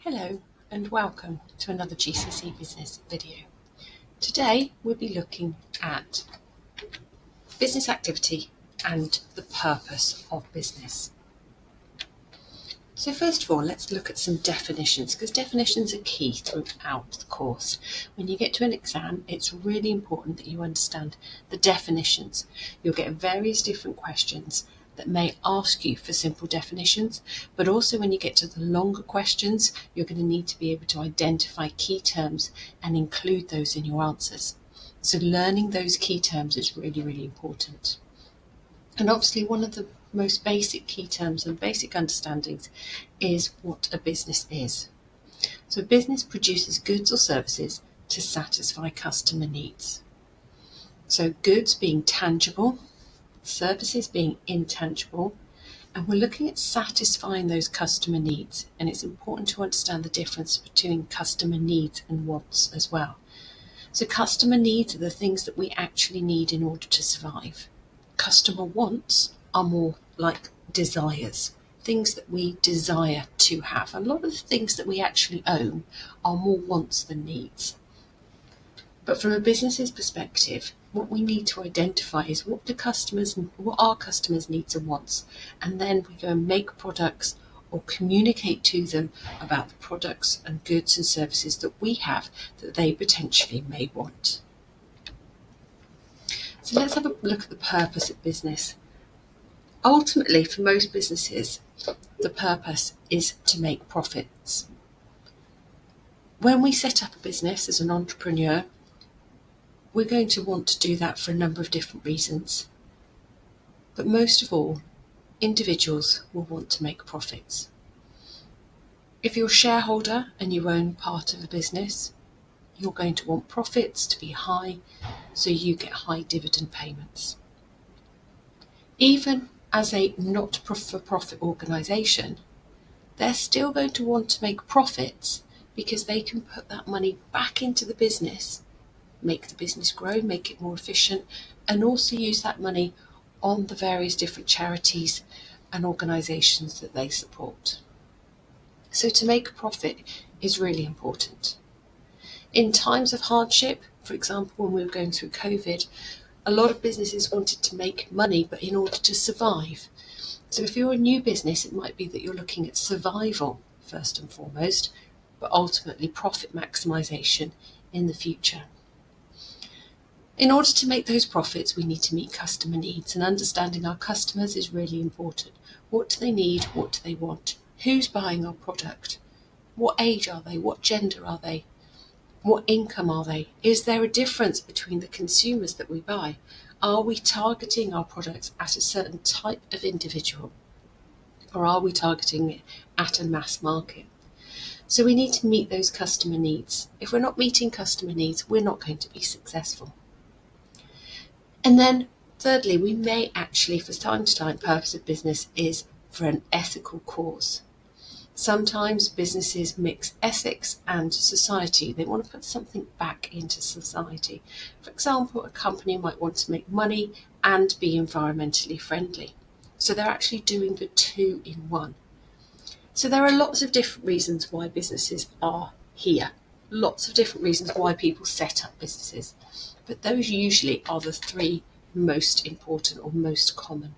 Hello and welcome to another GCSE Business video. Today we'll be looking at business activity and the purpose of business. So first of all, let's look at some definitions because definitions are key throughout the course. When you get to an exam, it's really important that you understand the definitions. You'll get various different questions that may ask you for simple definitions, but also when you get to the longer questions, you're going to need to be able to identify key terms and include those in your answers. So learning those key terms is really, really important. And obviously one of the most basic key terms and basic understandings is what a business is. So a business produces goods or services to satisfy customer needs. So goods being tangible, services being intangible, and we're looking at satisfying those customer needs. And it's important to understand the difference between customer needs and wants as well. So customer needs are the things that we actually need in order to survive. Customer wants are more like desires, things that we desire to have. A lot of the things that we actually own are more wants than needs. But from a business's perspective, what we need to identify is what our customers' needs and wants, and then we go and make products or communicate to them about the products and goods and services that we have that they potentially may want. So let's have a look at the purpose of business. Ultimately, for most businesses, the purpose is to make profits. When we set up a business as an entrepreneur, we're going to want to do that for a number of different reasons. But most of all, individuals will want to make profits. If you're a shareholder and you own part of a business, you're going to want profits to be high, so you get high dividend payments. Even as a not-for-profit organisation, they're still going to want to make profits because they can put that money back into the business, make the business grow, make it more efficient, and also use that money on the various different charities and organisations that they support. So to make a profit is really important. In times of hardship, for example, when we were going through COVID, a lot of businesses wanted to make money, but in order to survive. So if you're a new business, it might be that you're looking at survival first and foremost, but ultimately profit maximisation in the future. In order to make those profits, we need to meet customer needs, and understanding our customers is really important. What do they need? What do they want? Who's buying our product? What age are they? What gender are they? What income are they? Is there a difference between the consumers that we buy? Are we targeting our products at a certain type of individual? Or are we targeting it at a mass market? So we need to meet those customer needs. If we're not meeting customer needs, we're not going to be successful. And then thirdly, we may actually, for time to time, purpose of business is for an ethical cause. Sometimes businesses mix ethics and society. They want to put something back into society. For example, a company might want to make money and be environmentally friendly. So they're actually doing the two in one. So there are lots of different reasons why businesses are here. Lots of different reasons why people set up businesses. But those usually are the three most important or most common.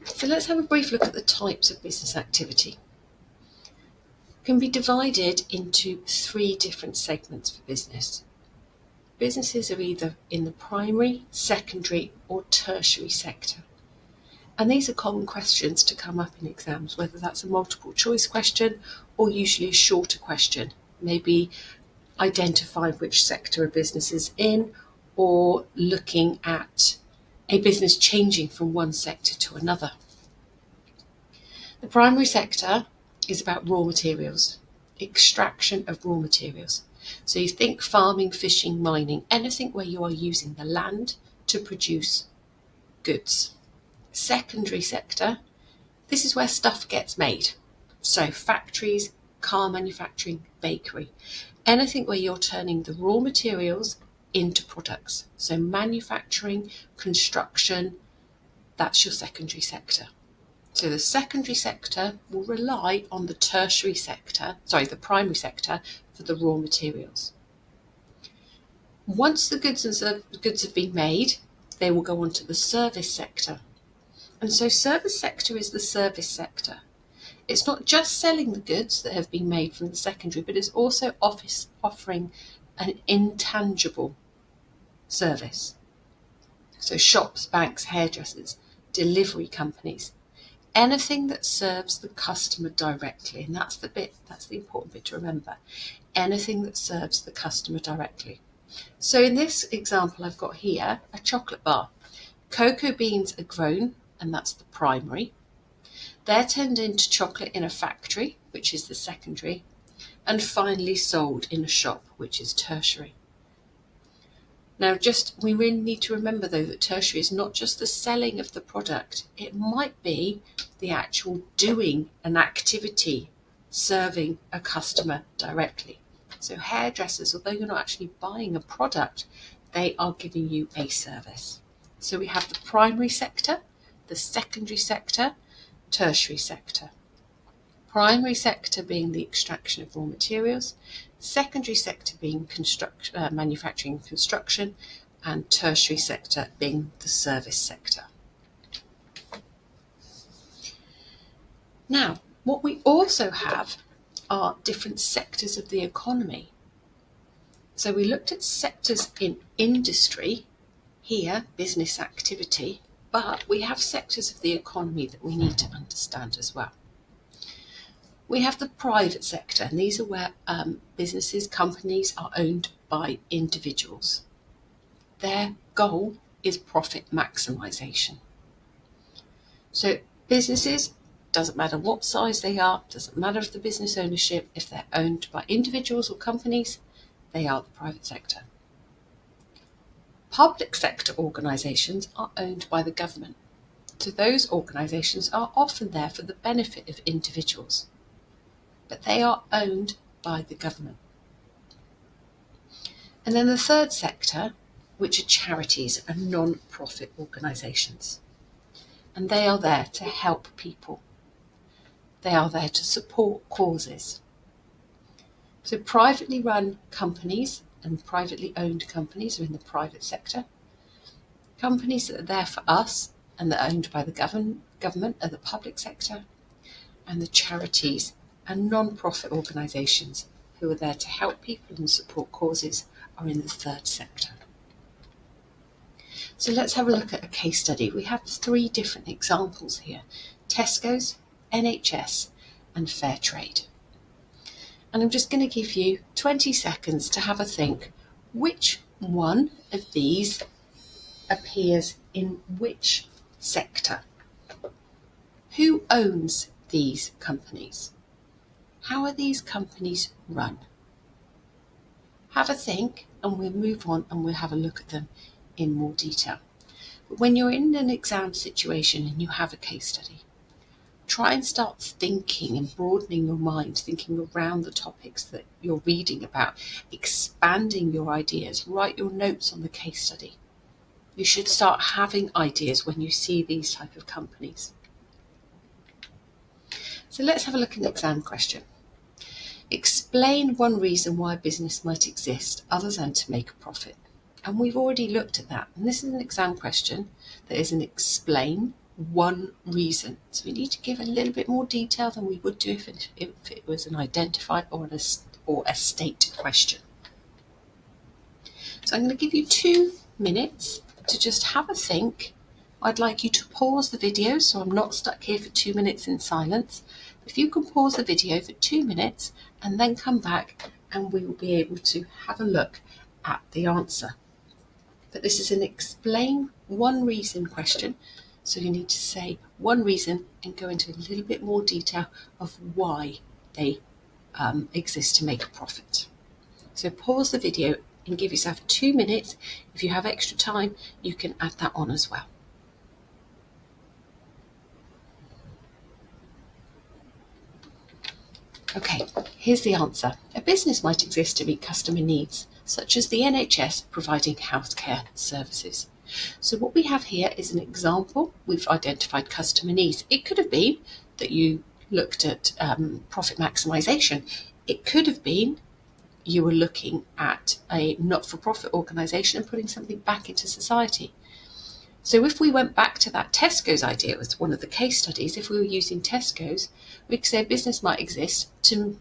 So let's have a brief look at the types of business activity. It can be divided into three different segments for business. Businesses are either in the primary, secondary or tertiary sector. And these are common questions to come up in exams, whether that's a multiple choice question or usually a shorter question. Maybe identify which sector a business is in, or looking at a business changing from one sector to another. The primary sector is about raw materials, extraction of raw materials. So you think farming, fishing, mining, anything where you are using the land to produce goods. Secondary sector, this is where stuff gets made. So factories, car manufacturing, bakery, anything where you're turning the raw materials into products. So manufacturing, construction, that's your secondary sector. So the secondary sector will rely on the the primary sector for the raw materials. Once the goods have been made, they will go on to the service sector. And so service sector is the service sector. It's not just selling the goods that have been made from the secondary, but it's also offering an intangible service. So shops, banks, hairdressers, delivery companies, anything that serves the customer directly. And that's the important bit to remember. Anything that serves the customer directly. So in this example, I've got here a chocolate bar. Cocoa beans are grown, and that's the primary. They're turned into chocolate in a factory, which is the secondary, and finally sold in a shop, which is tertiary. Now, we really need to remember, though, that tertiary is not just the selling of the product. It might be the actual doing an activity, serving a customer directly. So hairdressers, although you're not actually buying a product, they are giving you a service. So we have the primary sector, the secondary sector, tertiary sector. Primary sector being the extraction of raw materials, secondary sector being manufacturing and construction, and tertiary sector being the service sector. Now, what we also have are different sectors of the economy. So we looked at sectors in industry, here business activity, but we have sectors of the economy that we need to understand as well. We have the private sector, and these are where businesses, companies are owned by individuals. Their goal is profit maximisation. So businesses, doesn't matter what size they are, doesn't matter if the business ownership, if they're owned by individuals or companies, they are the private sector. Public sector organisations are owned by the government. So those organisations are often there for the benefit of individuals, but they are owned by the government. And then the third sector, which are charities and non-profit organisations. And they are there to help people. They are there to support causes. So privately run companies and privately owned companies are in the private sector. Companies that are there for us and that are owned by the government are the public sector. And the charities and non-profit organisations who are there to help people and support causes are in the third sector. So let's have a look at a case study. We have 3 different examples here: Tesco's, NHS and Fairtrade. And I'm just going to give you 20 seconds to have a think. Which one of these appears in which sector? Who owns these companies? How are these companies run? Have a think and we'll move on and we'll have a look at them in more detail. But when you're in an exam situation and you have a case study, try and start thinking and broadening your mind, thinking around the topics that you're reading about, expanding your ideas, write your notes on the case study. You should start having ideas when you see these type of companies. So let's have a look at an exam question. Explain one reason why a business might exist other than to make a profit. And we've already looked at that. And this is an exam question that is an explain one reason. So we need to give a little bit more detail than we would do if it was an identify or a state question. So I'm going to give you 2 minutes to just have a think. I'd like you to pause the video so I'm not stuck here for 2 minutes in silence. If you can pause the video for 2 minutes and then come back and we will be able to have a look at the answer. But this is an explain one reason question. So you need to say one reason and go into a little bit more detail of why they exist to make a profit. So pause the video and give yourself 2 minutes. If you have extra time, you can add that on as well. Okay, here's the answer. A business might exist to meet customer needs, such as the NHS providing healthcare services. So what we have here is an example. We've identified customer needs. It could have been that you looked at profit maximisation. It could have been you were looking at a not-for-profit organisation and putting something back into society. So if we went back to that Tesco's idea, it was one of the case studies, if we were using Tesco's, we could say a business might exist to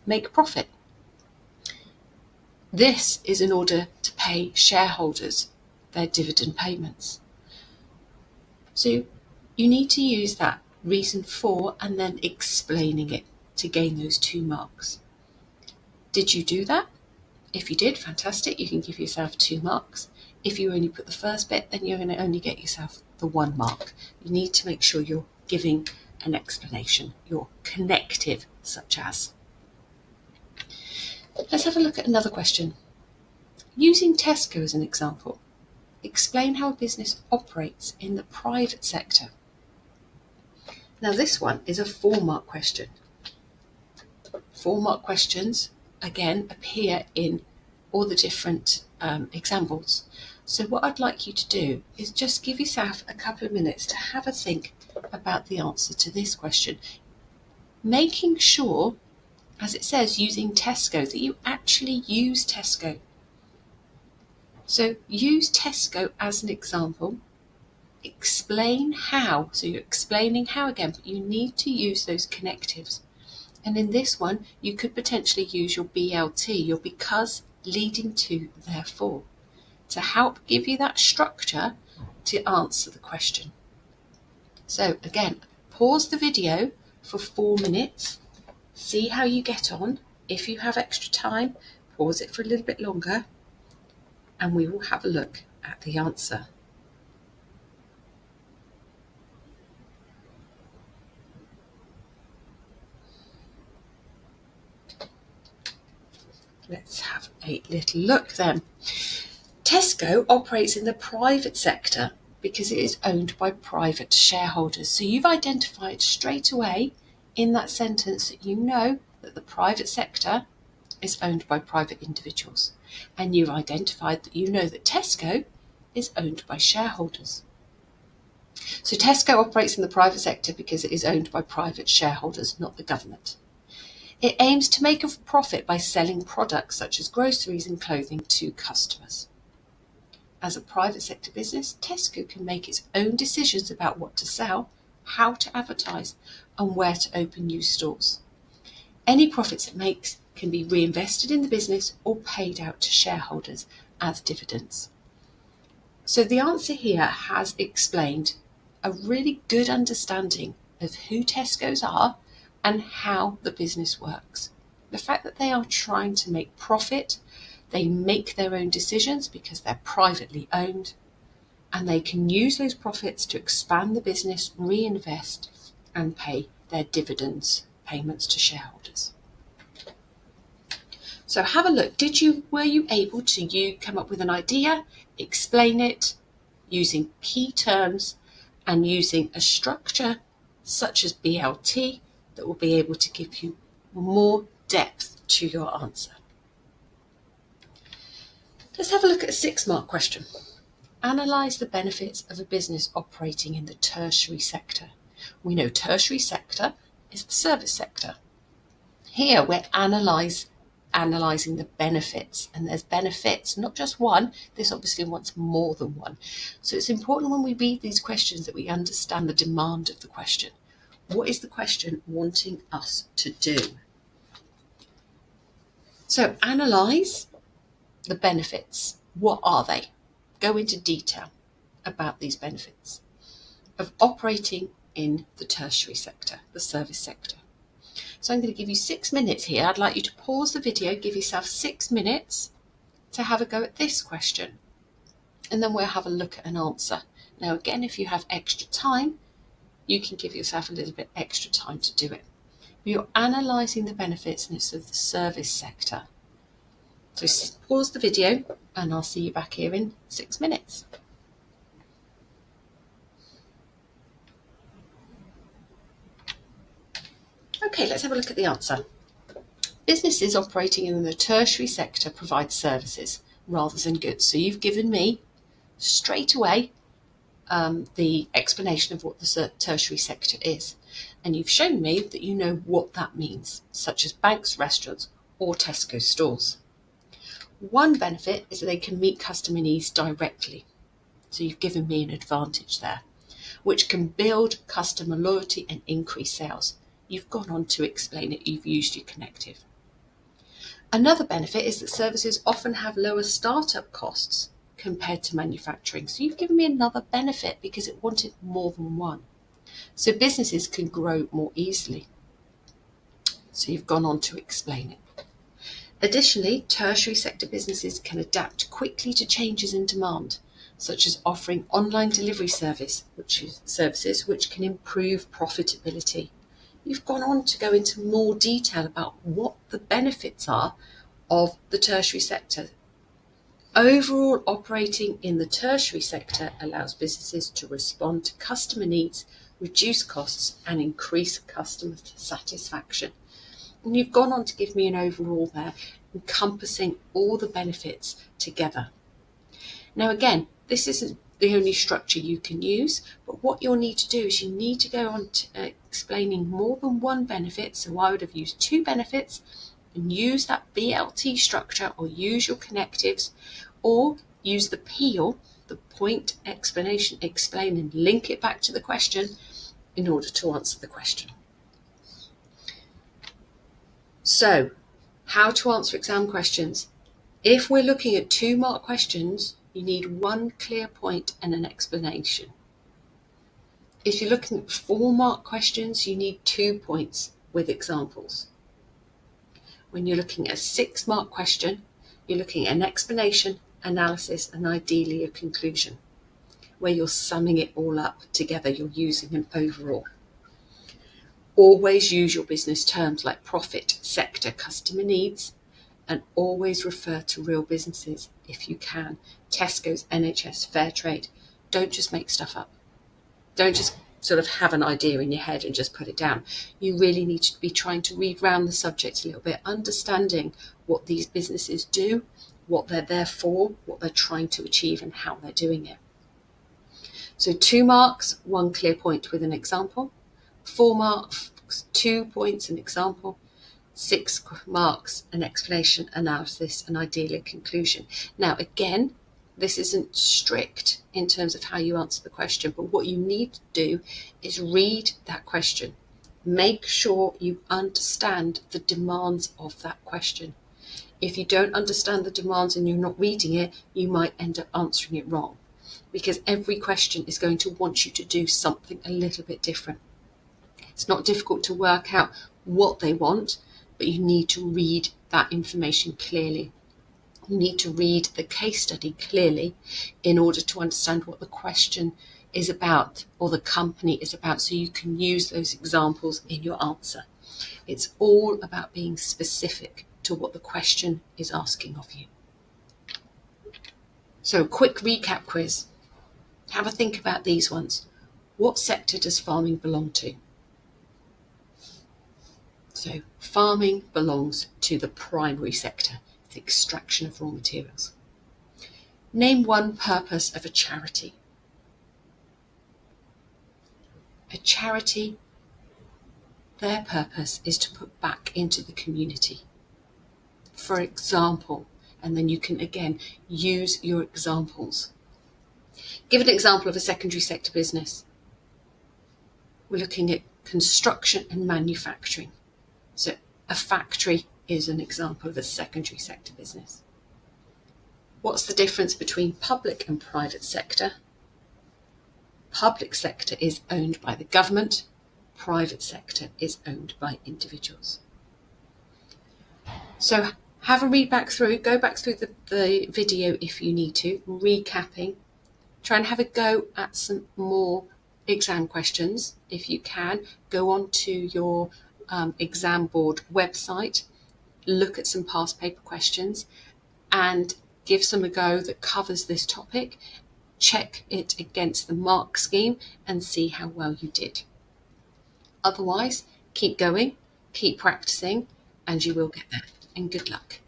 make a profit. This is in order to pay shareholders their dividend payments. So you need to use that reason for and then explaining it to gain those 2 marks. Did you do that? If you did, fantastic, you can give yourself 2 marks. If you only put the first bit, then you're going to only get yourself the 1 mark. You need to make sure you're giving an explanation, you're connective, such as. Let's have a look at another question. Using Tesco as an example, explain how a business operates in the private sector. Now this one is a 4-mark question. 4-mark questions, again, appear in all the different examples. So what I'd like you to do is just give yourself a couple of minutes to have a think about the answer to this question. Making sure, as it says, using Tesco, that you actually use Tesco. So use Tesco as an example. Explain how. So you're explaining how again, but you need to use those connectives. And in this one, you could potentially use your BLT, your because, leading to, therefore, to help give you that structure to answer the question. So again, pause the video for 4 minutes, see how you get on. If you have extra time, pause it for a little bit longer, and we will have a look at the answer. Let's have a little look then. Tesco operates in the private sector because it is owned by private shareholders. So you've identified straight away in that sentence that you know that the private sector is owned by private individuals. And you've identified that you know that Tesco is owned by shareholders. So Tesco operates in the private sector because it is owned by private shareholders, not the government. It aims to make a profit by selling products such as groceries and clothing to customers. As a private sector business, Tesco can make its own decisions about what to sell, how to advertise, and where to open new stores. Any profits it makes can be reinvested in the business or paid out to shareholders as dividends. So the answer here has explained a really good understanding of who Tesco's are and how the business works. The fact that they are trying to make profit, they make their own decisions because they're privately owned, and they can use those profits to expand the business, reinvest, and pay their dividends payments to shareholders. So have a look. Were you able to come up with an idea, explain it using key terms and using a structure such as BLT that will be able to give you more depth to your answer? Let's have a look at a 6-mark question. Analyse the benefits of a business operating in the tertiary sector. We know tertiary sector is the service sector. Here we're analysing the benefits, and there's benefits, not just one. This obviously wants more than one. So it's important when we read these questions that we understand the demand of the question. What is the question wanting us to do? So analyse the benefits. What are they? Go into detail about these benefits of operating in the tertiary sector, the service sector. So I'm going to give you 6 minutes here. I'd like you to pause the video, give yourself 6 minutes to have a go at this question, and then we'll have a look at an answer. Now again, if you have extra time, you can give yourself a little bit extra time to do it. You're analysing the benefits and it's of the service sector. So pause the video and I'll see you back here in 6 minutes. Okay, let's have a look at the answer. Businesses operating in the tertiary sector provide services rather than goods. So you've given me straight away the explanation of what the tertiary sector is. And you've shown me that you know what that means, such as banks, restaurants, or Tesco stores. One benefit is that they can meet customer needs directly. So you've given me an advantage there, which can build customer loyalty and increase sales. You've gone on to explain it, you've used your connective. Another benefit is that services often have lower startup costs compared to manufacturing. So you've given me another benefit because it wanted more than one. So businesses can grow more easily. So you've gone on to explain it. Additionally, tertiary sector businesses can adapt quickly to changes in demand, such as offering online delivery services, which can improve profitability. You've gone on to go into more detail about what the benefits are of the tertiary sector. Overall, operating in the tertiary sector allows businesses to respond to customer needs, reduce costs, and increase customer satisfaction. And you've gone on to give me an overall there, encompassing all the benefits together. Now again, this isn't the only structure you can use, but what you'll need to do is you need to go on to explaining more than one benefit. So I would have used two benefits and use that BLT structure, or use your connectives, or use the PEAL, the point, explanation, explain, and link it back to the question in order to answer the question. So, how to answer exam questions. If we're looking at 2-mark questions, you need one clear point and an explanation. If you're looking at 4-mark questions, you need 2 points with examples. When you're looking at a 6-mark question, you're looking at an explanation, analysis, and ideally a conclusion, where you're summing it all up together, you're using an overall. Always use your business terms like profit, sector, customer needs, and always refer to real businesses if you can. Tesco's, NHS, Fairtrade. Don't just make stuff up. Don't just sort of have an idea in your head and just put it down. You really need to be trying to read round the subject a little bit, understanding what these businesses do, what they're there for, what they're trying to achieve, and how they're doing it. So 2 marks, 1 clear point with an example. 4 marks, 2 points, an example. 6 marks, an explanation, analysis, and ideally a conclusion. Now, again, this isn't strict in terms of how you answer the question, but what you need to do is read that question. Make sure you understand the demands of that question. If you don't understand the demands and you're not reading it, you might end up answering it wrong, because every question is going to want you to do something a little bit different. It's not difficult to work out what they want, but you need to read that information clearly. You need to read the case study clearly in order to understand what the question is about, or the company is about, so you can use those examples in your answer. It's all about being specific to what the question is asking of you. So, quick recap quiz. Have a think about these ones. What sector does farming belong to? So, farming belongs to the primary sector, the extraction of raw materials. Name one purpose of a charity. A charity, their purpose is to put back into the community. For example, and then you can again use your examples. Give an example of a secondary sector business. We're looking at construction and manufacturing. So a factory is an example of a secondary sector business. What's the difference between public and private sector? Public sector is owned by the government. Private sector is owned by individuals. So have a read back through, go back through the video if you need to, recapping. Try and have a go at some more exam questions if you can. Go on to your exam board website, look at some past paper questions and give some a go that covers this topic. Check it against the mark scheme and see how well you did. Otherwise, keep going, keep practicing, and you will get there. And good luck.